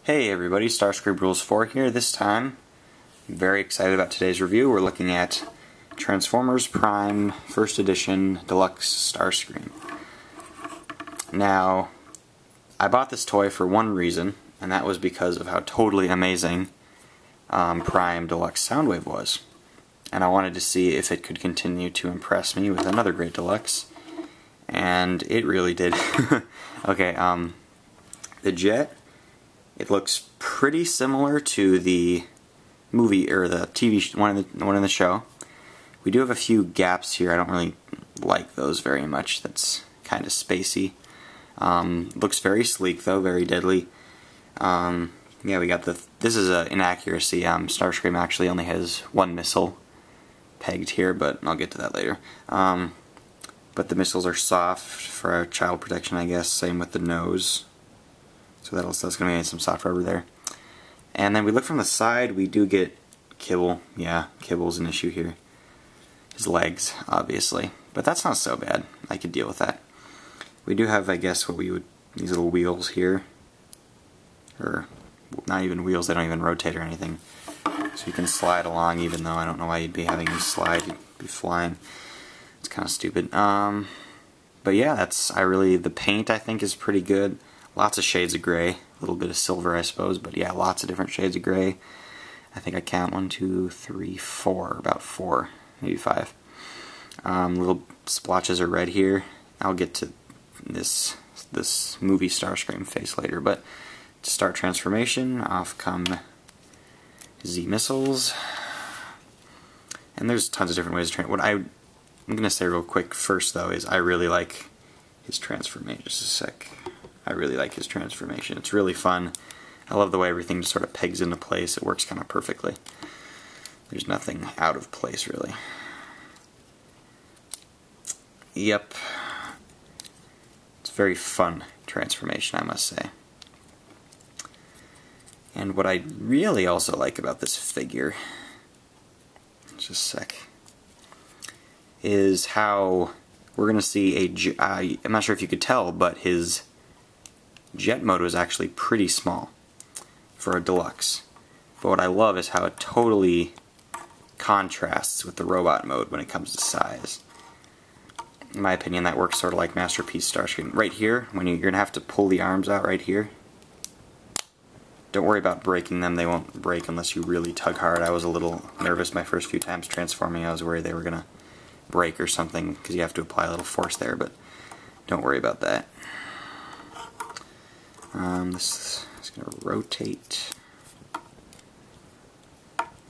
Hey everybody, Starscream Rules 4 here. This time, I'm very excited about today's review. We're looking at Transformers Prime First Edition Deluxe Starscream. Now, I bought this toy for one reason, and that was because of how totally amazing Prime Deluxe Soundwave was. And I wanted to see if it could continue to impress me with another great Deluxe, and it really did. Okay, the Jet, it looks pretty similar to the movie, or the TV one in the show. We do have a few gaps here. I don't really like those very much. That's kind of spacey. Looks very sleek though, very deadly. Yeah, we got this is an inaccuracy. Starscream actually only has one missile pegged here, but I'll get to that later. But the missiles are soft for our child protection, I guess. Same with the nose. So that's going to be some soft rubber there. And then we look from the side, we do get kibble. Yeah, kibble's an issue here. His legs, obviously. But that's not so bad. I could deal with that. We do have, I guess, these little wheels here. Or, not even wheels, they don't even rotate or anything. So you can slide along, even though I don't know why you'd be having him slide. You'd be flying. It's kind of stupid. But yeah, the paint I think is pretty good. Lots of shades of gray, a little bit of silver I suppose, but yeah, lots of different shades of gray. I think I count 1, 2, 3, 4, about 4, maybe 5. Little splotches of red here. I'll get to this movie Starscream face later, but to start transformation, off come Z missiles. And there's tons of different ways to what I'm going to say real quick first though is I really like his transformation. Just a sec. I really like his transformation. It's really fun. I love the way everything just sort of pegs into place. It works kind of perfectly. There's nothing out of place, really. Yep. It's a very fun transformation, I must say. And what I really also like about this figure, just a sec, is how we're going to see I'm not sure if you could tell, but his jet mode was actually pretty small for a Deluxe. But what I love is how it totally contrasts with the robot mode when it comes to size. In my opinion, that works sort of like Masterpiece Starscream. Right here, when you're going to have to pull the arms out right here, don't worry about breaking them. They won't break unless you really tug hard. I was a little nervous my first few times transforming. I was worried they were going to break or something because you have to apply a little force there, but don't worry about that. This is going to rotate.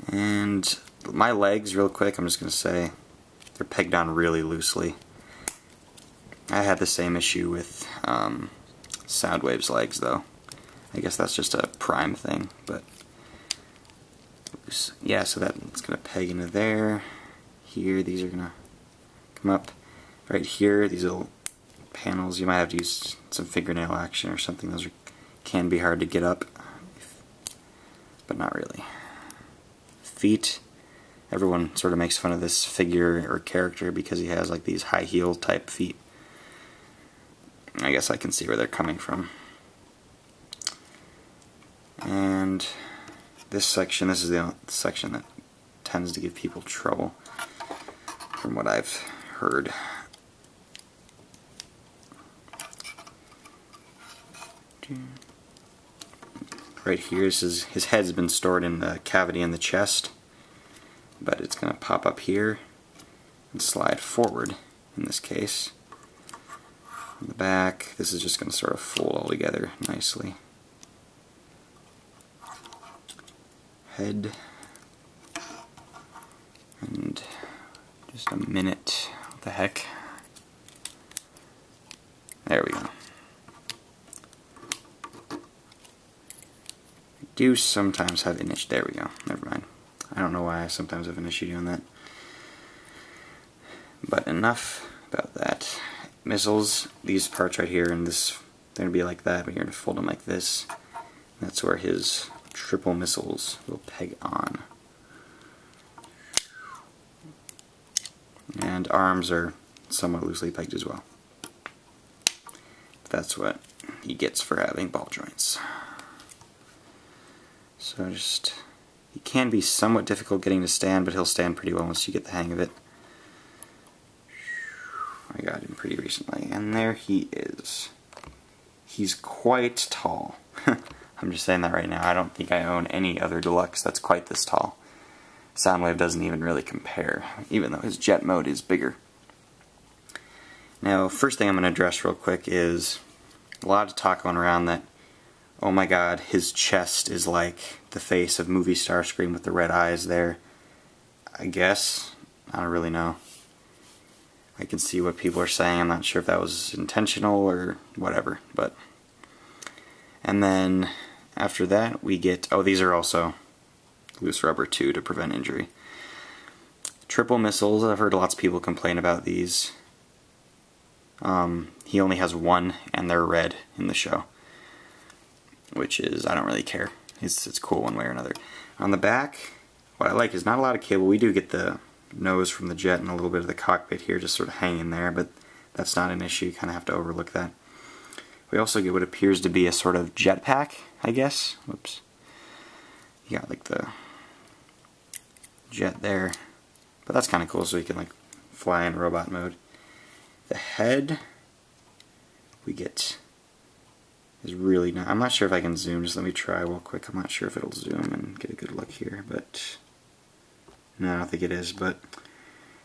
And my legs, real quick, I'm just going to say, they're pegged on really loosely. I had the same issue with Soundwave's legs, though. I guess that's just a Prime thing, but yeah, so that's going to peg into there. Here, these are going to come up. Right here, these little panels, you might have to use some fingernail action or something. Those can be hard to get up, but not really. Feet, everyone sort of makes fun of this figure or character because he has like these high heel type feet. I guess I can see where they're coming from. And this section, this is the section that tends to give people trouble from what I've heard. Right here, his head's been stored in the cavity in the chest, but it's going to pop up here and slide forward in this case. On the back, this is just going to sort of fold all together nicely. Head, and just a minute. What the heck? There we go. Do sometimes have an issue. There we go. Never mind. I don't know why I sometimes have an issue doing that. But enough about that. Missiles, these parts right here, and this, they're going to be like that, but you're going to fold them like this. That's where his triple missiles will peg on. And arms are somewhat loosely pegged as well. That's what he gets for having ball joints. So just, he can be somewhat difficult getting to stand, but he'll stand pretty well once you get the hang of it. I got him pretty recently, and there he is. He's quite tall. I'm just saying that right now. I don't think I own any other Deluxe that's quite this tall. Soundwave doesn't even really compare, even though his jet mode is bigger. Now, first thing I'm going to address real quick is a lot of talk going around that, oh my god, his chest is like the face of movie Starscream with the red eyes there. I guess. I don't really know. I can see what people are saying. I'm not sure if that was intentional or whatever, but... And then, after that, we get... Oh, these are also loose rubber, too, to prevent injury. Triple missiles. I've heard lots of people complain about these. He only has one, and they're red in the show. Which is, I don't really care. It's cool one way or another. On the back, what I like is not a lot of cable. We do get the nose from the jet and a little bit of the cockpit here just sort of hanging there, but that's not an issue. You kind of have to overlook that. We also get what appears to be a sort of jetpack, I guess. Whoops. You got like the jet there, but that's kind of cool, so you can like fly in robot mode. The head we get is really not... I'm not sure if I can zoom. Just let me try real quick. I'm not sure if it'll zoom and get a good look here, but no, I don't think it is. But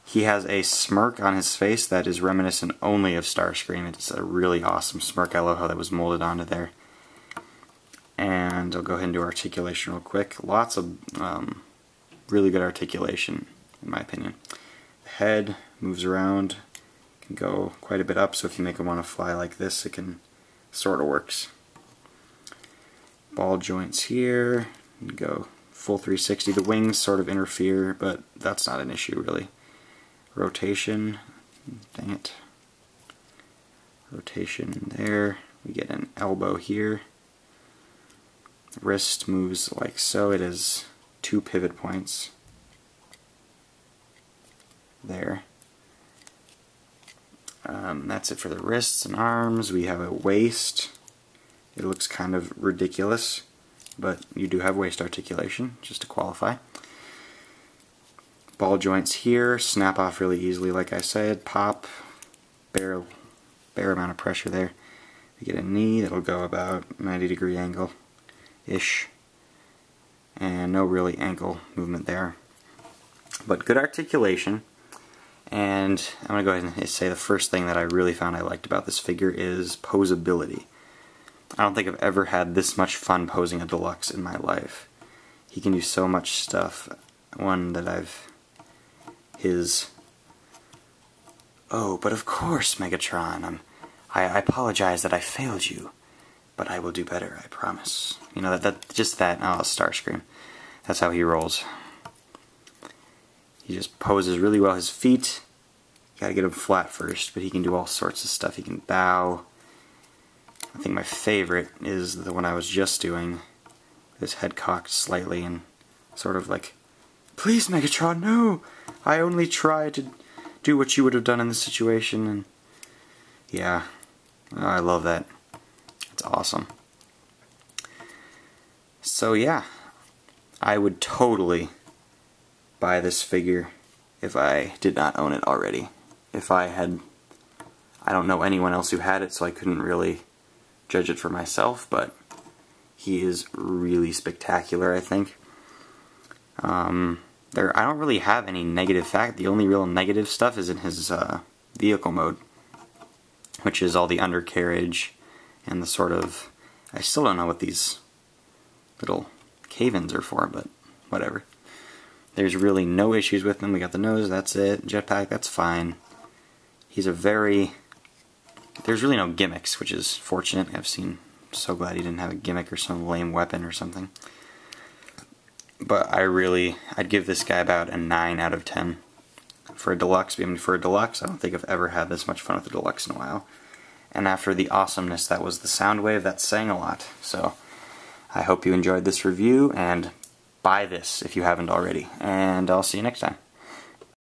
he has a smirk on his face that is reminiscent only of Starscream. It's a really awesome smirk. I love how that was molded onto there. And I'll go ahead and do articulation real quick. Lots of really good articulation, in my opinion. The head moves around, can go quite a bit up, so if you make him want to fly like this, it can sort of works. Ball joints here, and go full 360. The wings sort of interfere, but that's not an issue really. Rotation, dang it. Rotation there. We get an elbow here. Wrist moves like so. It is 2 pivot points there. That's it for the wrists and arms. We have a waist. It looks kind of ridiculous, but you do have waist articulation, just to qualify. Ball joints here, snap off really easily, like I said. Pop, bare amount of pressure there. We get a knee that'll go about 90-degree angle-ish, and no really ankle movement there. But good articulation. And I'm going to go ahead and say the first thing that I really found I liked about this figure is posability. I don't think I've ever had this much fun posing a Deluxe in my life. He can do so much stuff. One that oh, but of course, Megatron, I apologize that I failed you, but I will do better, I promise. You know, just that, oh, Starscream. That's how he rolls. He just poses really well. His feet, you gotta get him flat first, but he can do all sorts of stuff. He can bow. I think my favorite is the one I was just doing. His head cocked slightly and sort of like, please Megatron, no! I only try to do what you would have done in this situation. And yeah, oh, I love that. It's awesome. So yeah, I would totally buy this figure if I did not own it already. If I don't know anyone else who had it, so I couldn't really judge it for myself, but he is really spectacular, I think. I don't really have any negative fact. The only real negative stuff is in his vehicle mode, which is all the undercarriage and the sort of... I still don't know what these little cave-ins are for, but whatever. There's really no issues with them. We got the nose, that's it. Jetpack, that's fine. He's a very... There's really no gimmicks, which is fortunate. I'm so glad he didn't have a gimmick or some lame weapon or something. But I'd give this guy about a 9 out of 10. For a Deluxe, I don't think I've ever had this much fun with a Deluxe in a while. And after the awesomeness that was the Soundwave, that's saying a lot. So, I hope you enjoyed this review, and buy this if you haven't already. And I'll see you next time.